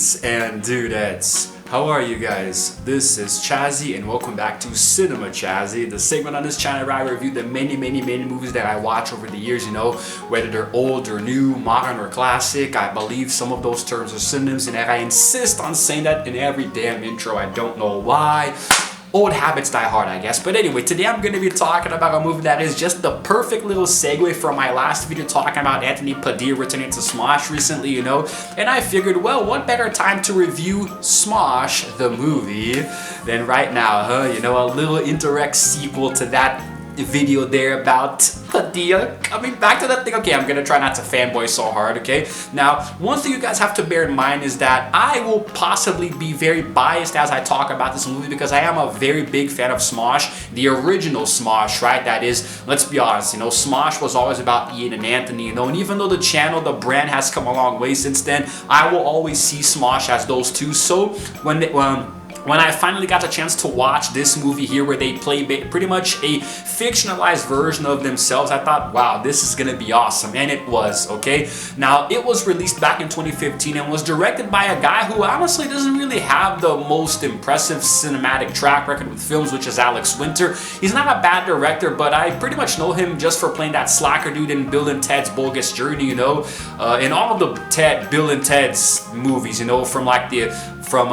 Dudes and dudettes, how are you guys? This is Chazzy and welcome back to Cinema Chazzy, the segment on this channel where I review the many movies that I watch over the years, whether they're old or new, modern or classic. I believe some of those terms are synonyms and I insist on saying that in every damn intro. I don't know why. Old habits die hard, I guess. But anyway, today I'm going to be talking about a movie that is just the perfect little segue from my last video talking about Anthony Padilla returning to Smosh recently, And I figured, well, what better time to review Smosh, the movie, than right now, huh? A little indirect sequel to that video there about Padilla coming back to that thing. Okay, I'm gonna try not to fanboy so hard, okay? Now, one thing you guys have to bear in mind is that I will possibly be very biased as I talk about this movie because I am a very big fan of Smosh, the original Smosh, right? That is, let's be honest, Smosh was always about Ian and Anthony, and even though the channel, the brand has come a long way since then, I will always see Smosh as those two. So when I finally got the chance to watch this movie here where they play pretty much a fictionalized version of themselves, I thought, wow, this is gonna be awesome, and it was, okay? Now, it was released back in 2015 and was directed by a guy who honestly doesn't really have the most impressive cinematic track record with films, which is Alex Winter. He's not a bad director, but I pretty much know him just for playing that slacker dude in Bill and Ted's Bogus Journey, in all of the Bill and Ted's movies, from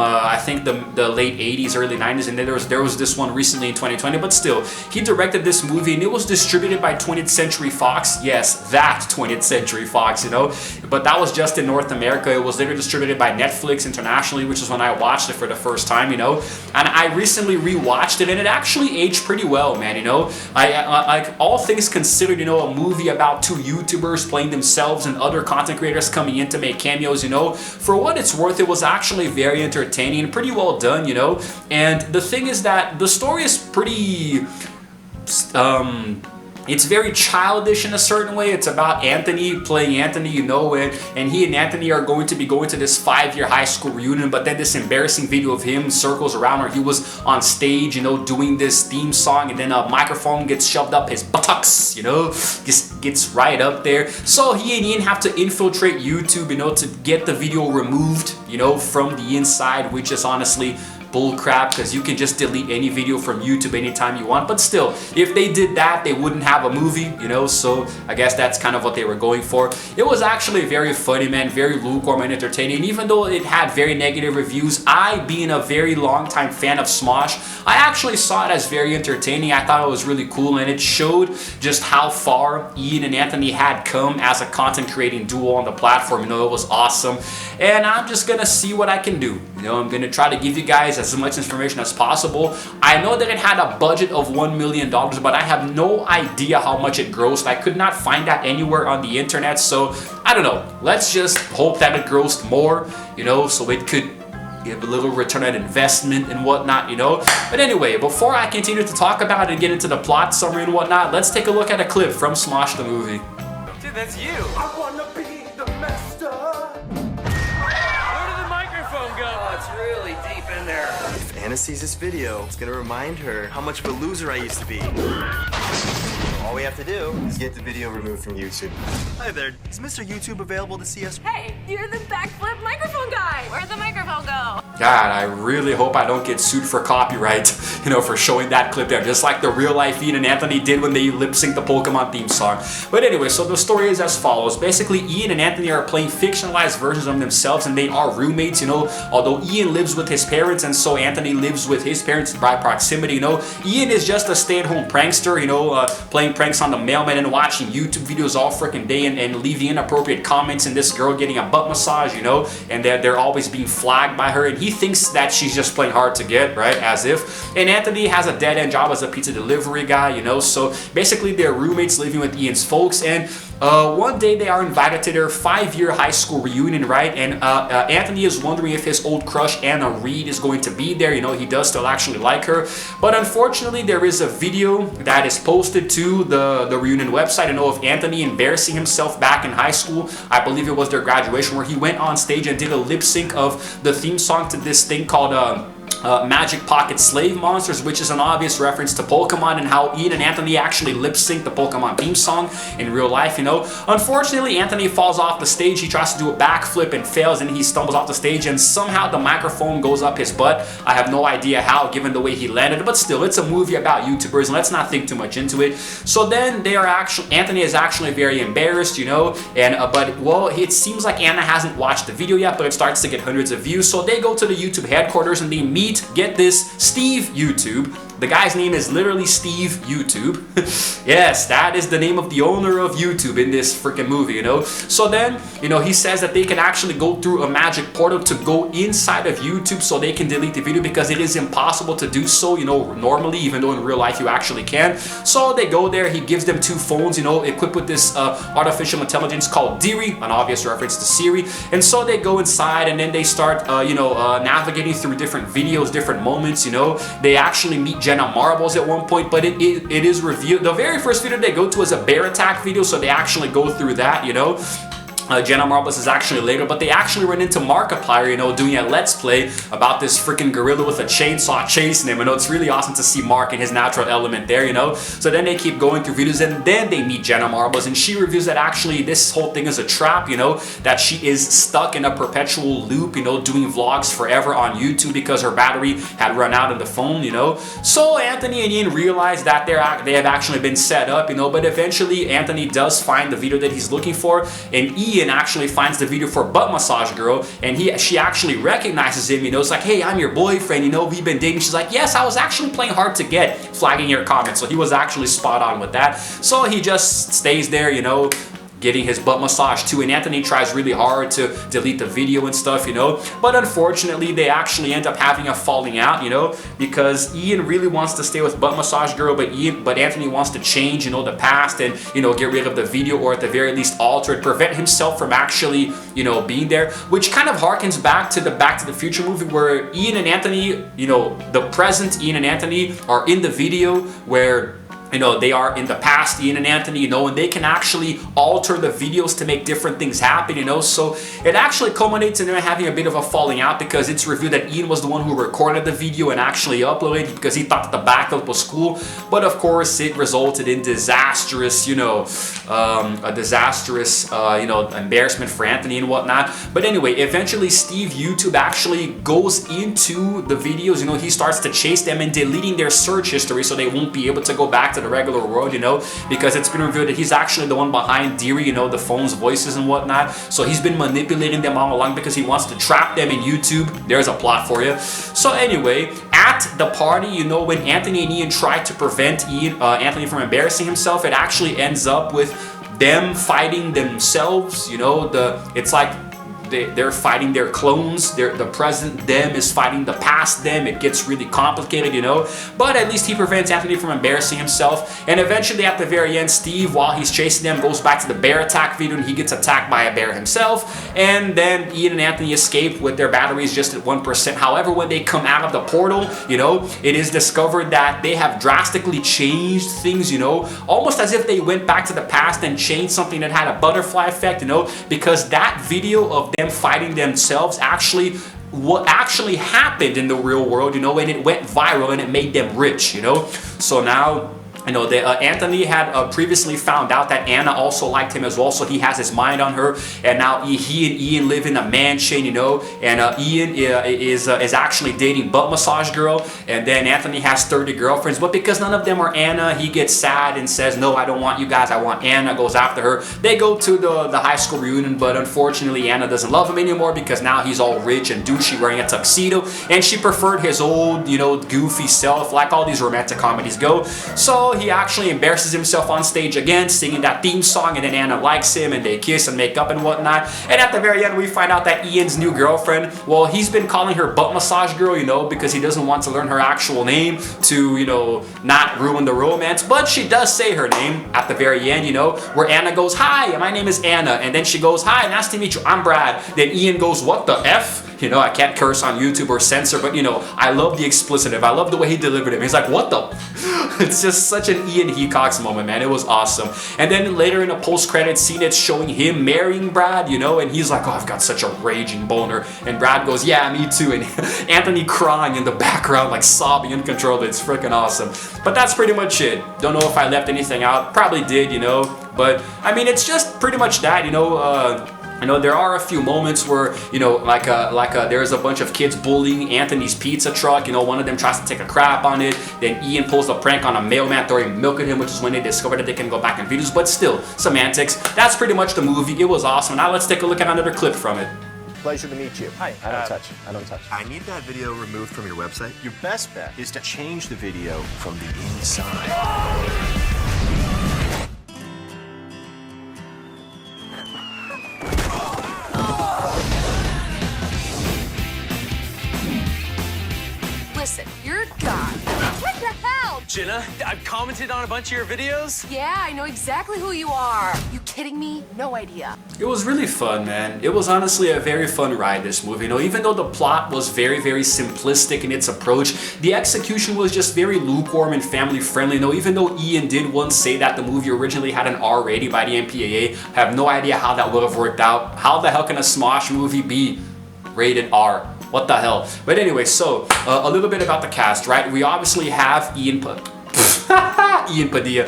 I think the late 80s, early 90s, and then there was this one recently in 2020, but still, he directed this movie and it was distributed by 20th Century Fox. Yes, that 20th Century Fox, but that was just in North America. It was later distributed by Netflix internationally, which is when I watched it for the first time, and I recently rewatched it and it actually aged pretty well, man, like all things considered, a movie about two YouTubers playing themselves and other content creators coming in to make cameos, for what it's worth, it was actually very entertaining and pretty well done, and the thing is that the story is pretty it's very childish in a certain way. It's about Anthony playing Anthony, and he and Anthony are going to be going to this 5-year high school reunion, but then this embarrassing video of him circles around where he was on stage, doing this theme song, and then a microphone gets shoved up his buttocks, just gets right up there. So he and Ian have to infiltrate YouTube, to get the video removed, from the inside, which is honestly bullcrap because you can just delete any video from YouTube anytime you want. But still, if they did that, they wouldn't have a movie, so I guess that's kind of what they were going for. It was actually very funny, man, very lukewarm and entertaining. Even though it had very negative reviews, I, being a very long-time fan of Smosh, I actually saw it as very entertaining. I thought it was really cool, and it showed just how far Ian and Anthony had come as a content creating duo on the platform. It was awesome, and I'm just gonna see what I can do. I'm gonna try to give you guys as much information as possible. I know that it had a budget of $1 million, but I have no idea how much it grossed. I could not find that anywhere on the internet, so I don't know. Let's just hope that it grossed more, so it could give a little return on investment and whatnot, But anyway, before I continue to talk about it and get into the plot summary and whatnot, let's take a look at a clip from Smosh the movie. Dude, that's you! I wanna be the master! Where did the microphone go? Oh, it's really deep in there. If Anna sees this video, it's gonna remind her how much of a loser I used to be. All we have to do is get the video removed from YouTube. Hi there, is Mr. YouTube available to see us? Hey, you're the backflip microphone guy! Where'd the microphone go? God, I really hope I don't get sued for copyright, for showing that clip there, just like the real life Ian and Anthony did when they lip-synced the Pokemon theme song. But anyway, so the story is as follows. Basically, Ian and Anthony are playing fictionalized versions of themselves, and they are roommates, although Ian lives with his parents, and so Anthony lives with his parents by proximity, Ian is just a stay-at-home prankster, playing pranks on the mailman and watching YouTube videos all freaking day and leaving inappropriate comments, and this girl getting a butt massage, and they're always being flagged by her, and he thinks that she's just playing hard to get, right, as if. And Anthony has a dead-end job as a pizza delivery guy, so basically they're roommates living with Ian's folks, and one day they are invited to their 5-year high school reunion, right, and Anthony is wondering if his old crush Anna Reed is going to be there, he does still actually like her, but unfortunately there is a video that is posted to the reunion website, of Anthony embarrassing himself back in high school. I believe it was their graduation, where he went on stage and did a lip sync of the theme song to this thing called Magic Pocket Slave Monsters, which is an obvious reference to Pokemon and how Ian and Anthony actually lip sync the Pokemon theme song in real life, you know. Unfortunately, Anthony falls off the stage. He tries to do a backflip and fails, and he stumbles off the stage, and somehow the microphone goes up his butt. I have no idea how, given the way he landed, but still, it's a movie about YouTubers, and let's not think too much into it. So then Anthony is actually very embarrassed, you know, and but well, it seems like Anna hasn't watched the video yet, but it starts to get hundreds of views. So they go to the YouTube headquarters and they meet, get this, Steve YouTube. The guy's name is literally Steve YouTube. Yes, that is the name of the owner of YouTube in this freaking movie, you know. So then, you know, he says that they can actually go through a magic portal to go inside of YouTube so they can delete the video, because it is impossible to do so, you know, normally, even though in real life you actually can. So they go there, he gives them 2 phones, you know, equipped with this artificial intelligence called Deary, an obvious reference to Siri. And so they go inside and then they start, navigating through different videos, different moments, you know. They actually meet Jenna Marbles at one point, but it is revealed. The very first video they go to is a bear attack video, so they actually go through that, you know. Jenna Marbles is actually later, but they actually run into Markiplier, you know, doing a let's play about this freaking gorilla with a chainsaw chasing him. You know, it's really awesome to see Mark in his natural element there, you know. So then they keep going through videos, and then they meet Jenna Marbles, and she reveals that actually this whole thing is a trap, you know, that she is stuck in a perpetual loop, you know, doing vlogs forever on YouTube because her battery had run out in the phone, you know. So Anthony and Ian realize that they have actually been set up, you know, but eventually Anthony does find the video that he's looking for, and Ian actually finds the video for Butt Massage Girl, and she actually recognizes him, you know. It's like, hey, I'm your boyfriend, you know, we've been dating. She's like, yes, I was actually playing hard to get, flagging your comment. So he was actually spot on with that. So he just stays there, you know, getting his butt massage too, and Anthony tries really hard to delete the video and stuff, you know, but unfortunately they actually end up having a falling out, you know, because Ian really wants to stay with Butt Massage Girl, but Anthony wants to change, you know, the past and, you know, get rid of the video, or at the very least alter it, prevent himself from actually, you know, being there, which kind of harkens back to the Back to the Future movie where Ian and Anthony, you know, the present Ian and Anthony are in the video where, you know, they are in the past, Ian and Anthony, you know, and they can actually alter the videos to make different things happen, you know. So it actually culminates in them having a bit of a falling out, because it's revealed that Ian was the one who recorded the video and actually uploaded it because he thought that the backup was cool. But of course, it resulted in disastrous, you know, embarrassment for Anthony and whatnot. But anyway, eventually Steve YouTube actually goes into the videos, you know, he starts to chase them and deleting their search history so they won't be able to go back to the regular world, you know, because it's been revealed that he's actually the one behind Deary, you know, the phone's voices and whatnot. So he's been manipulating them all along because he wants to trap them in YouTube. There's a plot for you. So anyway, at the party, you know, when Anthony and Ian try to prevent Anthony from embarrassing himself, it actually ends up with them fighting themselves, you know. It's like they're fighting their clones. The present them is fighting the past them. It gets really complicated, you know. But at least he prevents Anthony from embarrassing himself. And eventually, at the very end, Steve, while he's chasing them, goes back to the bear attack video, and he gets attacked by a bear himself. And then Ian and Anthony escape with their batteries just at 1%. However, when they come out of the portal, you know, it is discovered that they have drastically changed things, you know, almost as if they went back to the past and changed something that had a butterfly effect, you know, because that video of them fighting themselves what actually happened in the real world, you know, and it went viral and it made them rich, you know. So now, you know, Anthony had previously found out that Anna also liked him as well, so he has his mind on her, and now he and Ian live in a mansion, you know, and Ian is actually dating Butt Massage Girl, and then Anthony has 30 girlfriends, but because none of them are Anna, he gets sad and says, no, I don't want you guys, I want Anna, goes after her. They go to the high school reunion, but unfortunately Anna doesn't love him anymore because now he's all rich and douchey wearing a tuxedo, and she preferred his old, you know, goofy self, like all these romantic comedies go. So he actually embarrasses himself on stage again, singing that theme song, and then Anna likes him and they kiss and make up and whatnot. And at the very end, we find out that Ian's new girlfriend, well, he's been calling her Butt Massage Girl, you know, because he doesn't want to learn her actual name to, you know, not ruin the romance. But she does say her name at the very end, you know, where Anna goes, hi, my name is Anna. And then she goes, hi, nice to meet you, I'm Brad. Then Ian goes, what the F? You know, I can't curse on YouTube or censor, but, you know, I love the explicitive. I love the way he delivered it. He's like, what the? It's just such such an Ian Hecox moment, man. It was awesome. And then later in a post-credit scene, it's showing him marrying Brad, you know, and he's like, oh, I've got such a raging boner. And Brad goes, yeah, me too. And Anthony crying in the background, like sobbing uncontrollably. It's freaking awesome. But that's pretty much it. Don't know if I left anything out. Probably did, you know. But I mean, it's just pretty much that, you know, there are a few moments where, you know, there's a bunch of kids bullying Anthony's pizza truck. You know, one of them tries to take a crap on it. Then Ian pulls a prank on a mailman throwing milk at him, which is when they discover that they can go back in videos. But still, some antics. That's pretty much the movie. It was awesome. Now let's take a look at another clip from it. Pleasure to meet you. Hi. I don't touch. I need that video removed from your website. Your best bet is to change the video from the inside. Listen, you're God. What the hell? Jenna, I've commented on a bunch of your videos. Yeah, I know exactly who you are. You kidding me? No idea. It was really fun, man. It was honestly a very fun ride, this movie. You know, even though the plot was very, very simplistic in its approach, the execution was just very lukewarm and family friendly. You know, even though Ian did once say that the movie originally had an R rating by the MPAA, I have no idea how that would have worked out. How the hell can a Smosh movie be rated R? What the hell? But anyway, so a little bit about the cast, right? We obviously have Ian Padilla,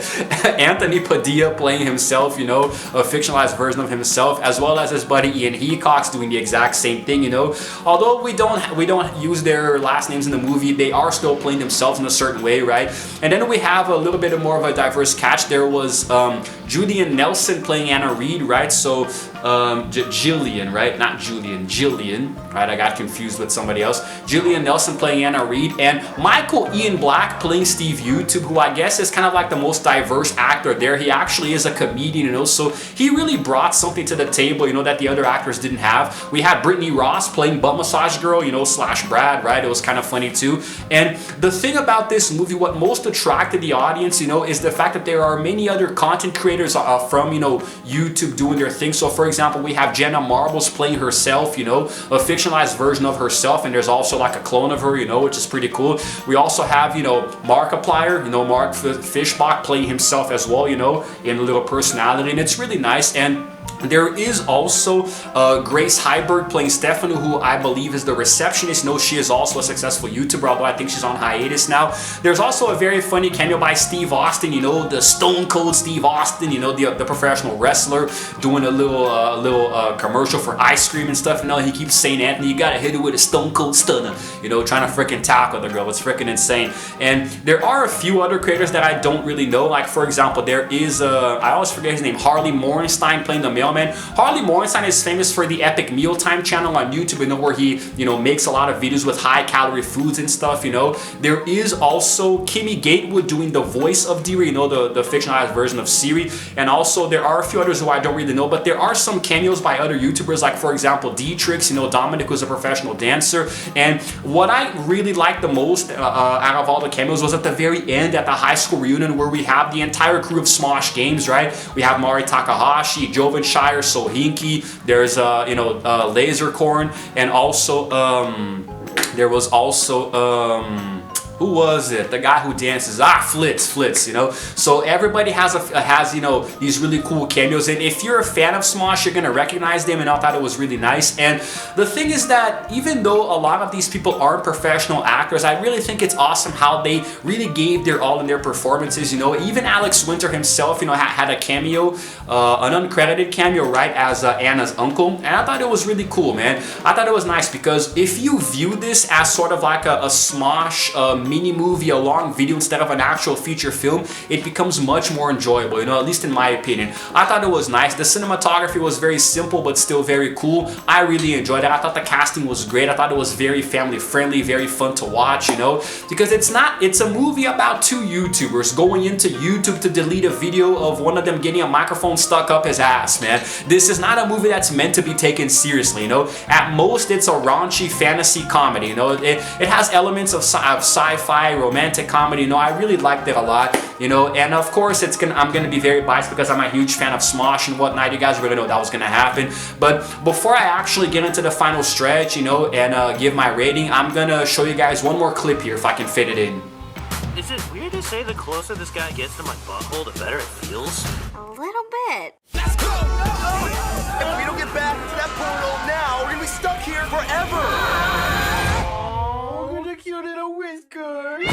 Anthony Padilla playing himself, you know, a fictionalized version of himself, as well as his buddy Ian Hecox doing the exact same thing, you know. Although we don't use their last names in the movie, they are still playing themselves in a certain way, right? And then we have a little bit more of a diverse cast. There was Julian Nelson playing Anna Reed, right? So Jillian, right? Not Julian, Jillian, right? I got confused with somebody else. Jillian Nelson playing Anna Reed, and Michael Ian Black playing Steve YouTube, who I guess is kind of like the most diverse actor there. He actually is a comedian, you know, so he really brought something to the table, you know, that the other actors didn't have. We had Brittany Ross playing Butt Massage Girl, you know, / Brad, right? It was kind of funny too. And the thing about this movie, what most attracted the audience, you know, is the fact that there are many other content creators from, you know, YouTube doing their thing. So for example, we have Jenna Marbles playing herself, you know, a fictionalized version of herself, and there's also like a clone of her, you know, which is pretty cool. We also have, you know, Markiplier, you know, Mark Fishbach playing himself as well, you know, in a little personality, and it's really nice. And there is also Grace Heiberg playing Stephanie, who I believe is the receptionist. No, she is also a successful YouTuber, although I think she's on hiatus now. There's also a very funny cameo by Steve Austin, you know, the Stone Cold Steve Austin, you know, the professional wrestler, doing a little commercial for ice cream and stuff. You know, he keeps saying, Anthony, you gotta hit it with a Stone Cold Stunner, you know, trying to freaking tackle the girl. It's freaking insane. And there are a few other creators that I don't really know. Like, for example, there is, I always forget his name, Harley Morenstein playing the mailman. Harley Morenstein is famous for the Epic Mealtime channel on YouTube, you know, where he, you know, makes a lot of videos with high calorie foods and stuff, you know. There is also Kimmy Gatewood doing the voice of Deary, you know, the fictionalized version of Siri. And also there are a few others who I don't really know, but there are some cameos by other YouTubers, like for example Dietrich, you know, Dominic, who's a professional dancer. And what I really liked the most out of all the cameos was at the very end at the high school reunion, where we have the entire crew of Smosh Games, right? We have Mari Takahashi, Joven Shire, Sohinki, there's you know, Lasercorn, and also there was also who was it? The guy who dances, Flitz, you know. So everybody has you know, these really cool cameos, and if you're a fan of Smosh, you're gonna recognize them, and I thought it was really nice. And the thing is that even though a lot of these people aren't professional actors, I really think it's awesome how they really gave their all in their performances, you know. Even Alex Winter himself, you know, had a cameo, an uncredited cameo, right, as Anna's uncle, and I thought it was really cool, man. I thought it was nice because if you view this as sort of like a Smosh mini movie, a long video instead of an actual feature film, it becomes much more enjoyable, you know, at least in my opinion. I thought it was nice. The cinematography was very simple but still very cool. I really enjoyed it. I thought the casting was great. I thought it was very family friendly, very fun to watch, you know, because it's a movie about two YouTubers going into YouTube to delete a video of one of them getting a microphone stuck up his ass, man. This is not a movie that's meant to be taken seriously, you know. At most, it's a raunchy fantasy comedy, you know. It has elements of sci-fi, romantic comedy, you know. I really liked it a lot, you know. And of course, I'm gonna be very biased because I'm a huge fan of Smosh and whatnot. You guys really know that was gonna happen. But before I actually get into the final stretch, you know, and give my rating, I'm gonna show you guys one more clip here if I can fit it in. Is it weird to say the closer this guy gets to my butthole, the better it feels? A little bit. Let's go! If we don't get back to that portal now, we're gonna be stuck here forever! Oh, look at the cute little whiskers!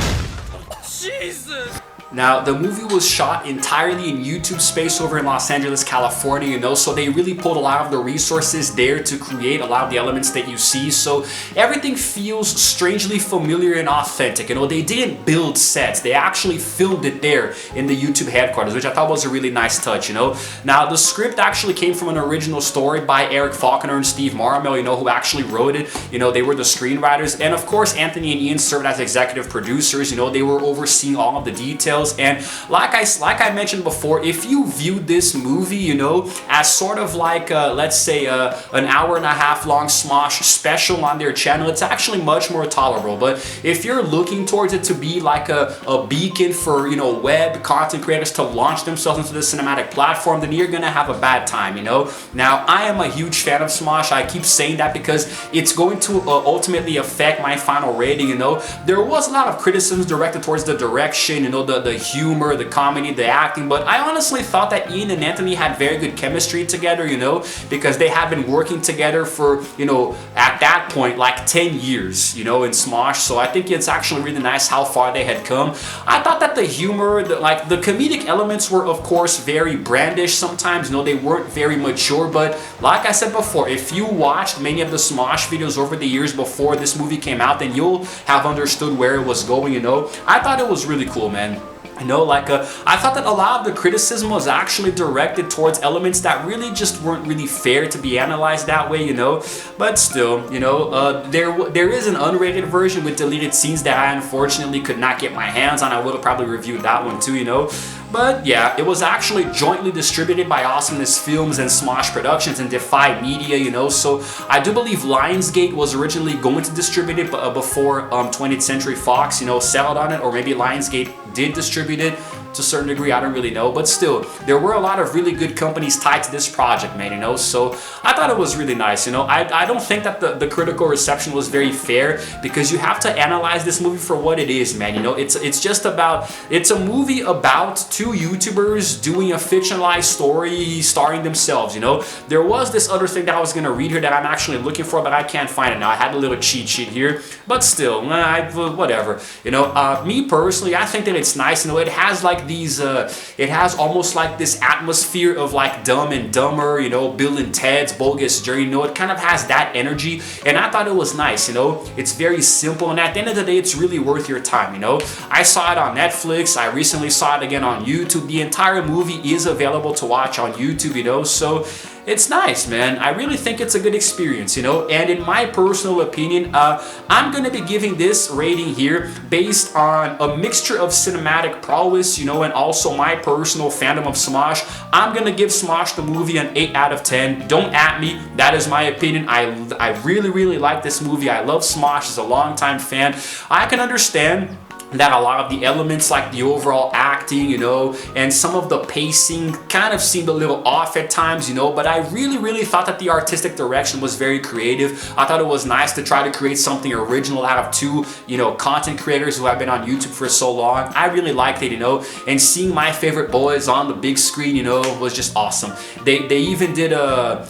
Jesus! Now, the movie was shot entirely in YouTube space over in Los Angeles, California, you know, so they really pulled a lot of the resources there to create a lot of the elements that you see, so everything feels strangely familiar and authentic, you know. They didn't build sets, they actually filmed it there in the YouTube headquarters, which I thought was a really nice touch, you know. Now, the script actually came from an original story by Eric Faulkner and Steve Marmel, you know, who actually wrote it, you know, they were the screenwriters, and of course, Anthony and Ian served as executive producers, you know, they were overseeing all of the details. And like I mentioned before, if you viewed this movie, you know, as sort of like let's say an hour-and-a-half long Smosh special on their channel, it's actually much more tolerable. But if you're looking towards it to be like a beacon for, you know, web content creators to launch themselves into the cinematic platform, then you're gonna have a bad time, you know. Now, I am a huge fan of Smosh. I keep saying that because it's going to ultimately affect my final rating, you know. There was a lot of criticisms directed towards the direction, you know, the humor, the comedy, the acting, but I honestly thought that Ian and Anthony had very good chemistry together, you know, because they had been working together for, you know, at that point, like 10 years, you know, in Smosh, so I think it's actually really nice how far they had come. I thought that the humor, the comedic elements were, of course, very brandish sometimes, you know, they weren't very mature, but like I said before, if you watched many of the Smosh videos over the years before this movie came out, then you'll have understood where it was going, you know. I thought it was really cool, man. You know, like I thought that a lot of the criticism was actually directed towards elements that really just weren't really fair to be analyzed that way, you know. But still, you know, there is an unrated version with deleted scenes that I unfortunately could not get my hands on. I would have probably reviewed that one too, you know. But yeah, it was actually jointly distributed by Awesomeness Films and Smosh Productions and Defy Media, you know. So I do believe Lionsgate was originally going to distribute it before 20th Century Fox, you know, settled on it, or maybe Lionsgate did distribute it to a certain degree, I don't really know, but still, there were a lot of really good companies tied to this project, man, you know, so I thought it was really nice, you know. I don't think that the critical reception was very fair, because you have to analyze this movie for what it is, man, you know. It's just about, it's a movie about two YouTubers doing a fictionalized story starring themselves, you know. There was this other thing that I was going to read here that I'm actually looking for, but I can't find it now. I had a little cheat sheet here, but still, whatever, you know. Me personally, I think that it's nice, you know. It has like these it has almost like this atmosphere of like Dumb and Dumber, you know, Bill and Ted's Bogus Journey, you know. It kind of has that energy, and I thought it was nice, you know. It's very simple, and at the end of the day, it's really worth your time, you know. I saw it on Netflix, I recently saw it again on YouTube. The entire movie is available to watch on YouTube, you know, so it's nice, man. I really think it's a good experience, you know. And in my personal opinion, I'm gonna be giving this rating here based on a mixture of cinematic prowess, you know, and also my personal fandom of Smosh. I'm gonna give Smosh the movie an 8 out of 10. Don't at me, that is my opinion. I really like this movie. I love Smosh as a longtime fan. I can understand that a lot of the elements, like the overall acting, you know, and some of the pacing kind of seemed a little off at times, you know, but I really thought that the artistic direction was very creative. I thought it was nice to try to create something original out of two, you know, content creators who have been on YouTube for so long. I really liked it, you know, and seeing my favorite boys on the big screen, you know, was just awesome. They even did a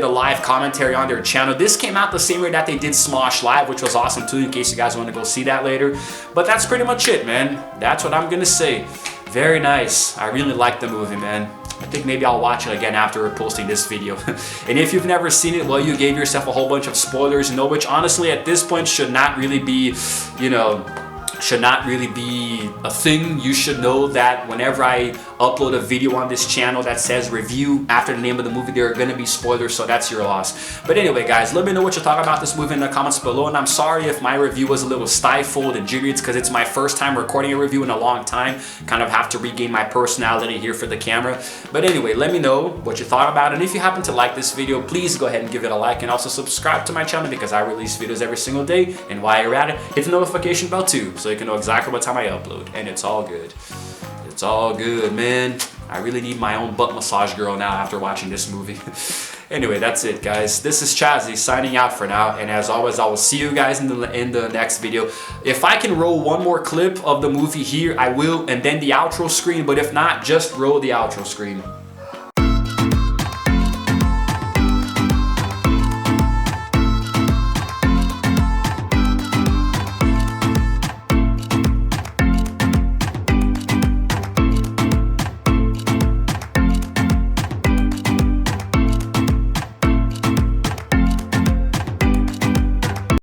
live commentary on their channel. This came out the same way that they did Smosh Live, which was awesome too, in case you guys want to go see that later. But that's pretty much it, man. That's what I'm gonna say. Very nice. I really like the movie, man. I think maybe I'll watch it again after posting this video. And if you've never seen it, well, you gave yourself a whole bunch of spoilers, you know, which honestly at this point should not really be, you know, should not really be a thing. You should know that whenever I upload a video on this channel that says review after the name of the movie, there are gonna be spoilers, so that's your loss. But anyway, guys, let me know what you thought about this movie in the comments below, and I'm sorry if my review was a little stifled and jittery. It's because it's my first time recording a review in a long time. Kind of have to regain my personality here for the camera. But anyway, let me know what you thought about it, and if you happen to like this video, please go ahead and give it a like, and also subscribe to my channel because I release videos every single day. And while you're at it, hit the notification bell too, so you can know exactly what time I upload. And it's all good. It's all good, man. I really need my own butt massage girl now after watching this movie. Anyway, that's it, guys. This is Chazzy signing out for now, and as always, I will see you guys in the next video. If I can roll one more clip of the movie here, I will, and then the outro screen, but if not, just roll the outro screen.